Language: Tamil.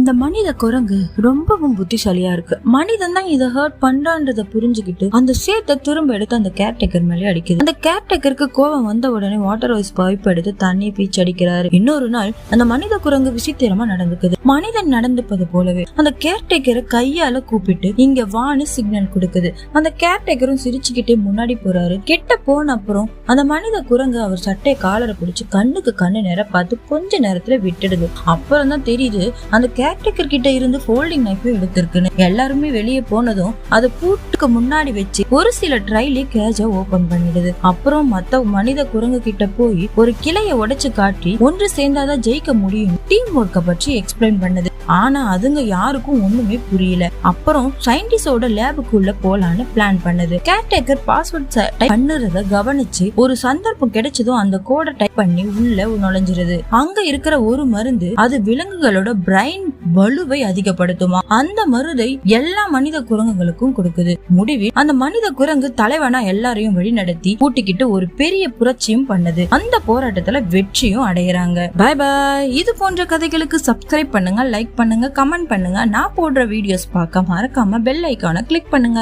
இந்த மனித குரங்கு ரொம்பவும் புத்திசாலியா இருக்கு. மனிதன் தான் இதை ஹர்ட் பண்றான்றத புரிஞ்சுக்கிட்டு அந்த சேத்தை திரும்ப எடுத்து அந்த கேர்டேக்கர் மேலே அடிக்குது. அந்த கேர்டேக்கருக்கு கோவம் வந்த உடனே வாட்டர் வாய்ஸ் பைப் எடுத்து தண்ணி பீச்சு அடிக்கிறாரு. இன்னொரு நாள் அந்த மனித குரங்கு விசித்திரமா நடந்துக்குது. மனிதன் நடந்துப்பது போலவே அந்த கேர்டேக்கரை கையால கூப்பிட்டு இங்க வான்னு சிக்னல் கொடுக்குது. அந்த கேர்டேக்கரும் சிரிச்சுக்கிட்டே முன்னாடி போறாரு. கிட்ட போன அப்புறம் அந்த மனித குரங்கு அவர் சட்டை காலரை பிடிச்சு கண்ணுக்கு கண்ணு நேர பார்த்து கொஞ்ச நேரத்துல விட்டுடுது. அப்புறம் தான் தெரியுது அந்த கேர்டேக்கர் கிட்ட இருந்து ஃபோல்டிங் நைஃப் எடுத்திருக்குன்னு. எல்லாருமே வெளியே போனதும் அது பூட்டுக்கு முன்னாடி வச்சு ஒரு சில ட்ரைலி கேஜ ஓபன் பண்ணிடுது. அப்புறம் மத்த மனித குரங்கு கிட்ட போய் ஒரு கிளைய உடைச்சு காட்டி ஒன்று சேர்ந்தாதான் ஜெயிக்க முடியும் டீம் ஒர்க்க பற்றி எக்ஸ்பிளைன் பண்ணுது. ஆனா அதுங்க யாருக்கும் ஒண்ணுமே புரியல. அப்புறம் சயின்டிஸ்டோட லேபுக்குள்ள போலான்னு பிளான் பண்ணுது. கேர்டேக்கர் பாஸ்வேர்ட் டைப் பண்ணுறத கவனிச்சு ஒரு சந்தர்ப்பம் கிடைச்சதும் அந்த கோடை டைப் பண்ணி உள்ள நுழைஞ்சிருது. அங்க இருக்கிற ஒரு மருந்து அது விலங்குகளோட பிரைன் வலுவை அதிகப்படுத்துமா. அந்த மருந்தை எல்லா மனித குரங்குகளுக்கும் கொடுக்குது. முடிவில் அந்த மனித குரங்கு தலைவனா எல்லாரையும் வழிநடத்தி கூட்டிக்கிட்டு ஒரு பெரிய புரட்சியும் பண்ணுது. அந்த போராட்டத்துல வெற்றியும் அடையறாங்க. பாய் பாய். இது போன்ற கதைகளுக்கு சப்ஸ்கிரைப் பண்ணுங்க, லைக் பண்ணுங்க, கமெண்ட் பண்ணுங்க. நான் போடுற வீடியோஸ் பார்க்க மறக்காம பெல் ஐகானை கிளிக் பண்ணுங்க.